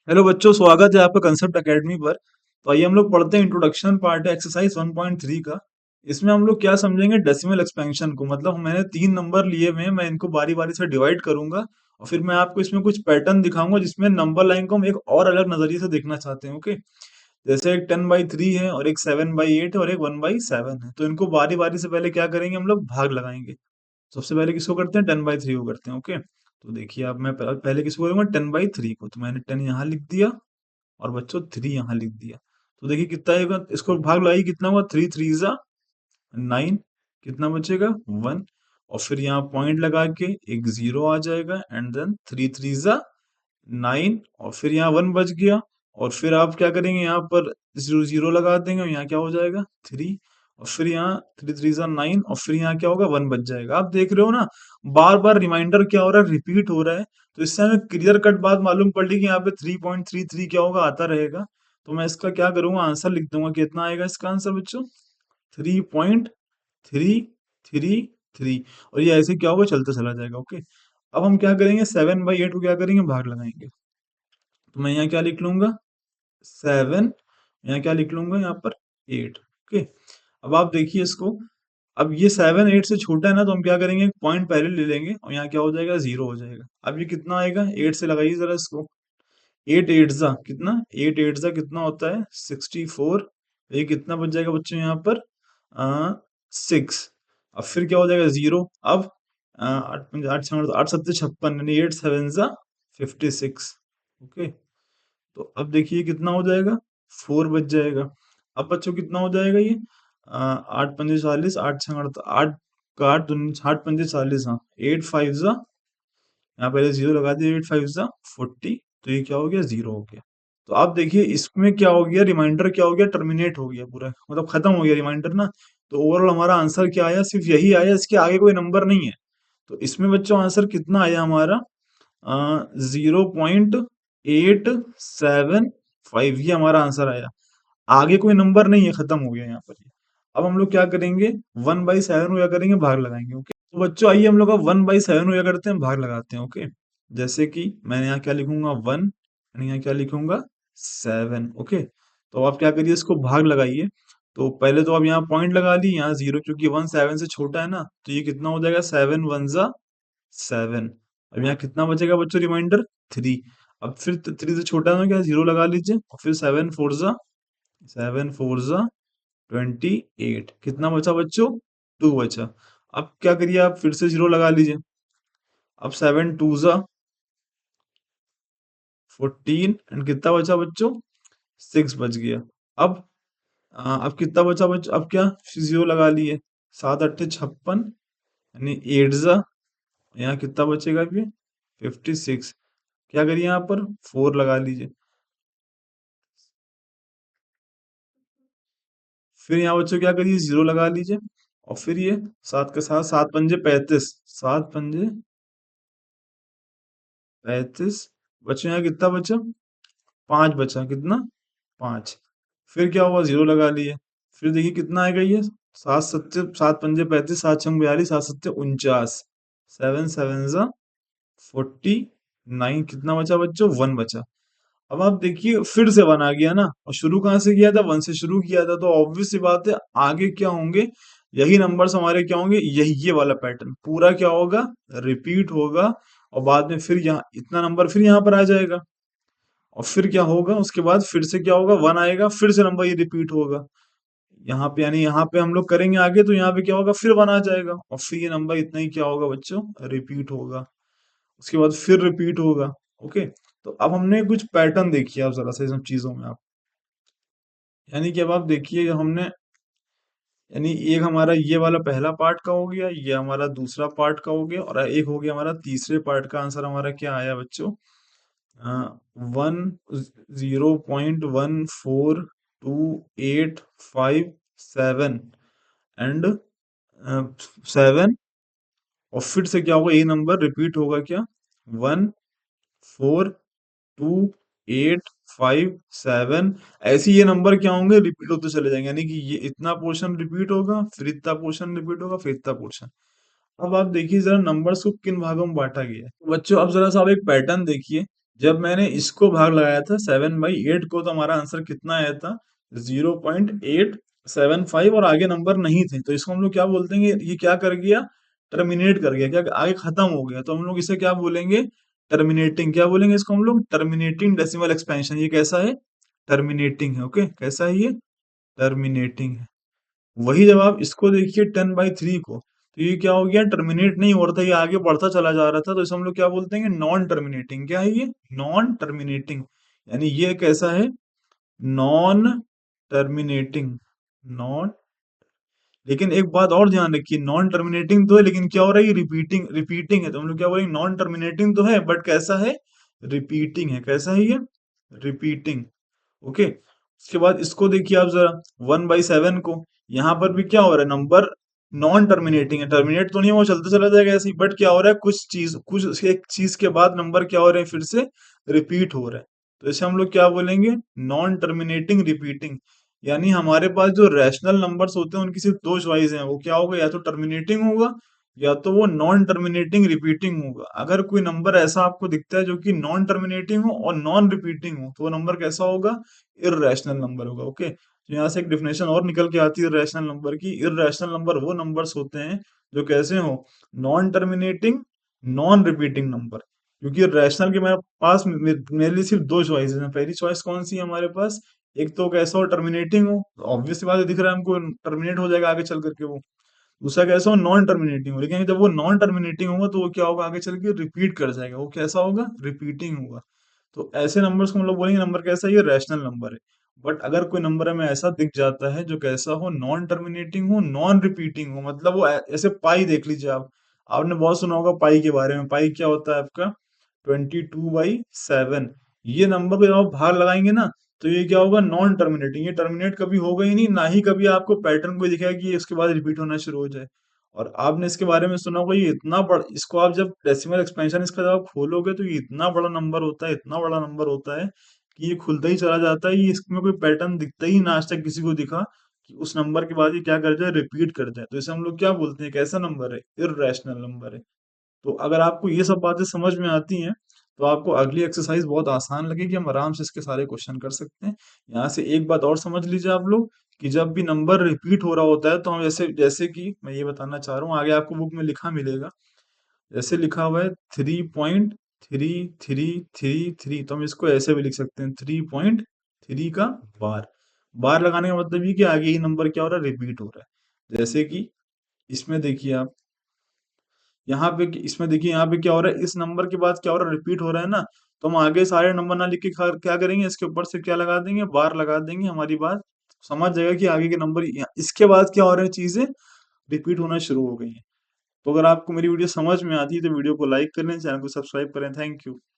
Hello बच्चों, स्वागत है आपका कंसेप्ट एकेडमी पर। तो आइए हम लोग पढ़ते हैं इंट्रोडक्शन पार्ट है एक्सरसाइज 1.3 का। इसमें हम लोग क्या समझेंगे, डेसिमल एक्सपेंशन को। मतलब मैंने 3 नंबर लिए हुए हैं, मैं इनको बारी बारी से डिवाइड करूंगा और फिर मैं आपको इसमें कुछ पैटर्न दिखाऊंगा जिसमें नंबर लाइन को हम एक और अलग नजरिए से देखना चाहते हैं। ओके, जैसे एक 10/3 है और एक 7/8 है और एक 1/7 है। तो इनको बारी बारी से पहले क्या करेंगे, हम लोग भाग लगाएंगे। सबसे पहले किसको करते हैं, 10/3 को करते हैं। ओके, तो देखिए अब मैं पहले किसको करूंगा, 10/3 को। तो मैंने 10 यहाँ लिख दिया और बच्चों 3 यहाँ लिख दिया। तो देखिए कितना आएगा, इसको भाग लगाइए, कितना हुआ, 3 3 जा 9, कितना बचेगा 1। और फिर यहाँ पॉइंट लगा के एक जीरो आ जाएगा एंड देन 3 3 जा 9 और फिर यहाँ 1 बच गया। और फिर आप क्या करेंगे, यहाँ पर जीरो जीरो लगा देंगे और यहाँ क्या हो जाएगा 3। और फिर यहाँ 3 3 जा 9 और फिर यहाँ क्या होगा 1 बच जाएगा। आप देख रहे हो ना, बार बार रिमाइंडर क्या हो रहा है, रिपीट हो रहा है। तो इससे हमें क्लियर कट बात मालूम पड़ रही कि यहाँ पे 3.33 क्या होगा, आता रहेगा। तो मैं इसका क्या करूंगा, आंसर लिख दूंगा। कितना आएगा इसका आंसर बच्चों, 3.333। और ये ऐसे क्या होगा, चलते चला जाएगा। ओके, अब हम क्या करेंगे, 7/8 को क्या करेंगे, भाग लगाएंगे। तो मैं यहाँ क्या लिख लूंगा, 7, यहाँ क्या लिख लूंगा, यहाँ पर 8। ओके, अब आप देखिए इसको। अब ये 7 8 से छोटा है ना, तो हम क्या करेंगे, पॉइंट पहले ले लेंगे और यहाँ क्या हो जाएगा, जीरो हो जाएगा। अब ये कितना आएगा, 8 से लगाइए जरा इसको। 8 8 जा कितना, 8 8 जा कितना होता है, 64। ये कितना बच जाएगा बच्चों यहाँ पर, 6। अब फिर क्या हो जाएगा, जीरो। अब आठ आठ आठ सत्ते 56, यानी 8 7 जा 56। ओके, तो अब देखिए कितना हो जाएगा, 4 बच जाएगा। अब बच्चों कितना हो जाएगा ये, 8 5 40, 8 8 पंजे 40, हाँ 8 5 जा, यहाँ पहले जीरो लगा दिया, 8 5 जा 40। तो ये क्या हो गया, जीरो हो गया। तो आप देखिए इसमें क्या हो गया, रिमाइंडर क्या हो गया, टर्मिनेट हो गया पूरा, मतलब खत्म हो गया रिमाइंडर ना। तो ओवरऑल हमारा आंसर क्या आया, सिर्फ यही आया, इसके आगे कोई नंबर नहीं है। तो इसमें बच्चों आंसर कितना आया हमारा, 0.875, ये हमारा आंसर आया। आगे कोई नंबर नहीं है, खत्म हो गया यहाँ पर ये। अब हम लोग क्या करेंगे, 1/7 को क्या करेंगे, भाग लगाएंगे। ओके, तो बच्चों आइए हम लोग अब 1/7 को क्या करते हैं, भाग लगाते हैं। ओके, जैसे कि मैंने यहाँ क्या लिखूंगा, 1, यहाँ क्या लिखूंगा, 7। ओके, तो आप क्या करिए, इसको भाग लगाइए। तो पहले तो आप यहाँ पॉइंट लगा ली, यहाँ जीरो, क्योंकि 1 7 से छोटा है ना। तो ये कितना हो जाएगा, 7 1 जा 7। अब यहाँ कितना बचेगा बच्चों, रिमाइंडर 3। अब फिर 3 से छोटा है ना, क्या जीरो लगा लीजिए और फिर 7 4 जा 28। कितना बचा बच्चों, 2 बचा। अब क्या करिए, आप फिर से जीरो लगा लीजिए। अब 7 2 जा 14 एंड कितना बचा बच्चों, 6 बच गया। अब अब कितना बचा बच्चों, अब क्या, जीरो लगा लिए, 7 8 56, यानी 8 जा, यहाँ कितना बचेगा फिर, 56। क्या करिए, यहाँ पर 4 लगा लीजिए। फिर यहाँ बच्चों क्या करिए, जीरो लगा लीजिए और फिर ये 7 के साथ 7 पंजे 35, 7 पंजे 35। बच्चों यहाँ कितना बचा, 5 बचा, कितना, 5। फिर क्या हुआ, जीरो लगा लिए। फिर देखिए कितना आएगा ये, 7 पंजे 35, 7 6 42, 7 7 49, 7 7 जा 49। कितना बचा बच्चों, 1 बचा। अब आप देखिए फिर से 1 आ गया ना, और शुरू कहाँ से किया था, 1 से शुरू किया था। तो ऑब्वियस सी बात है, आगे क्या होंगे, यही नंबर्स हमारे क्या होंगे, यही ये वाला पैटर्न पूरा क्या होगा, रिपीट होगा। और बाद में फिर यहाँ इतना नंबर फिर यहाँ पर आ जाएगा। और फिर क्या होगा, उसके बाद फिर से क्या होगा, 1 आएगा, फिर से नंबर ये रिपीट होगा यहाँ पे। यानी यहाँ पे हम लोग करेंगे आगे, तो यहाँ पे क्या होगा, फिर 1 आ जाएगा और फिर ये नंबर इतना ही क्या होगा बच्चों, रिपीट होगा। उसके बाद फिर रिपीट होगा। ओके, तो अब हमने कुछ पैटर्न देखिए आप जरा से इन सब चीजों में आप, यानी कि अब आप देखिए हमने, यानी एक हमारा ये वाला पहला पार्ट का हो गया, ये हमारा दूसरा पार्ट का हो गया, और एक हो गया हमारा तीसरे पार्ट का। आंसर हमारा क्या आया बच्चों, 10.14287 एंड 7। और फिर से क्या होगा, ये नंबर रिपीट होगा क्या, 1 4 2 8 5 7। ऐसे ये नंबर क्या होंगे, रिपीट होते चले जाएंगे। यानी कि ये इतना पोर्शन रिपीट होगा, फिर इतना पोर्शन रिपीट होगा, फिर इतना पोर्शन। अब आप देखिए जरा नंबर्स को किन भागों में बांटा गया है। तो बच्चों अब जरा सा आप एक पैटर्न देखिए। जब मैंने इसको भाग लगाया था 7/8 को, तो हमारा आंसर कितना आया था? 0.875, और आगे नंबर नहीं थे, तो इसको हम लोग क्या बोलते हैं? ये क्या कर गया? टर्मिनेट कर गया, क्या आगे खत्म हो गया, तो हम लोग इसे क्या बोलेंगे? टर्मिनेटिंग। क्या बोलेंगे इसको हम लोग? Terminating decimal expansion. ये कैसा है? टर्मिनेटिंग है। ओके, कैसा है ये? टर्मिनेटिंग है। वही जब आप इसको देखिए 10/3 को, तो ये क्या हो गया? टर्मिनेट नहीं हो रहा था, ये आगे बढ़ता चला जा रहा था, तो इसे हम लोग क्या बोलते हैं? Non terminating. क्या है ये? Non terminating. यानी ये कैसा है? Non terminating. नॉन, लेकिन एक बात और ध्यान रखिए, नॉन टर्मिनेटिंग तो है, लेकिन क्या हो रहा है? ये रिपीटिंग रिपीटिंग है, तो हम लोग क्या बोलेंगे? नॉन टर्मिनेटिंग तो है, बट कैसा है? रिपीटिंग है। कैसा है ये? रिपीटिंग। ओके, उसके बाद इसको देखिए आप जरा, 1/7 को, यहाँ पर भी क्या हो रहा है? नंबर नॉन टर्मिनेटिंग है, टर्मिनेट तो नहीं है, वो चलते चला जाएगा ऐसे ही, बट क्या हो रहा है? कुछ एक चीज के बाद नंबर क्या हो रहे हैं? फिर से रिपीट हो रहा है, तो इसे हम लोग क्या बोलेंगे? Non terminating repeating. यानी हमारे पास जो रैशनल नंबर्स होते हैं उनकी सिर्फ दो चॉइस हैं, वो क्या होगा? या तो टर्मिनेटिंग होगा, या तो वो नॉन टर्मिनेटिंग रिपीटिंग होगा। अगर कोई नंबर ऐसा आपको दिखता है जो कि नॉन टर्मिनेटिंग हो और नॉन रिपीटिंग हो, तो वो नंबर कैसा होगा? इर्रेशनल नंबर होगा। ओके, तो यहाँ से एक डिफिनेशन और निकल के आती है इर्रेशनल नंबर की। इर्रेशनल नंबर वो नंबर्स होते हैं जो कैसे हो? Non terminating, non repeating number. क्योंकि रैशनल के मेरे पास मेरे लिए सिर्फ दो चॉइसेस हैं। पहली चॉइस कौन सी है हमारे पास? एक तो कैसा हो? टर्मिनेटिंग हो, ऑब्वियस सी बात है, दिख रहा है हमको टर्मिनेट हो जाएगा आगे चल करके वो। दूसरा कैसा हो? नॉन टर्मिनेटिंग हो, लेकिन जब वो नॉन टर्मिनेटिंग होगा तो वो क्या होगा? आगे चल के रिपीट कर जाएगा, वो कैसा होगा? रिपीटिंग होगा। तो ऐसे नंबर्स को हम लोग बोलेंगे नंबर कैसा है? ये रैशनल नंबर है। बट अगर कोई नंबर हमें ऐसा दिख जाता है जो कैसा हो? नॉन टर्मिनेटिंग हो, नॉन रिपीटिंग हो, मतलब वो ऐसे पाई देख लीजिए आप, आपने बहुत सुना होगा पाई के बारे में। पाई क्या होता है आपका? 22/7। ये नंबर को जब आप बाहर लगाएंगे ना, तो ये क्या होगा? Non terminating. ये टर्मिनेट कभी होगा ही नहीं, ना ही कभी आपको पैटर्न कोई दिखेगा कि ये उसके बाद रिपीट होना शुरू हो जाए। और आपने इसके बारे में सुना होगा, ये इतना बड़ा, इसको आप जब डेसिमल एक्सपेंशन इसका जब आप खोलोगे, तो ये इतना बड़ा नंबर होता है, इतना बड़ा नंबर होता है कि ये खुलता ही चला जाता है। ये इसमें कोई पैटर्न दिखता ही ना, आज तक किसी को दिखा कि उस नंबर के बाद ये क्या कर जाए? रिपीट कर जाए। तो इसे हम लोग क्या बोलते हैं? कैसा नंबर है? इर्रेशनल नंबर है। तो अगर आपको ये सब बातें समझ में आती हैं, तो आपको अगली एक्सरसाइज बहुत आसान लगेगी, हम आराम से इसके सारे क्वेश्चन कर सकते हैं। यहाँ से एक बात और समझ लीजिए आप लोग, कि जब भी नंबर रिपीट हो रहा होता है, तो हम जैसे जैसे कि मैं ये बताना चाह रहा हूँ, आगे आपको बुक में लिखा मिलेगा, जैसे लिखा हुआ है 3.3333, तो हम इसको ऐसे भी लिख सकते हैं, 3.3 का बार। बार लगाने का मतलब ये कि आगे ये नंबर क्या हो रहा है? रिपीट हो रहा है। जैसे कि इसमें देखिए आप, यहाँ पे इसमें देखिए, यहाँ पे क्या हो रहा है? इस नंबर के बाद क्या हो रहा है? रिपीट हो रहा है ना, तो हम आगे सारे नंबर ना लिख के क्या करेंगे? इसके ऊपर से क्या लगा देंगे? बार लगा देंगे। हमारी बात समझ जाएगा कि आगे के नंबर इसके बाद क्या हो रहे हैं? चीजें रिपीट होना शुरू हो गई हैं। तो अगर आपको मेरी वीडियो समझ में आती है तो वीडियो को लाइक करें, चैनल को सब्सक्राइब करें। Thank you.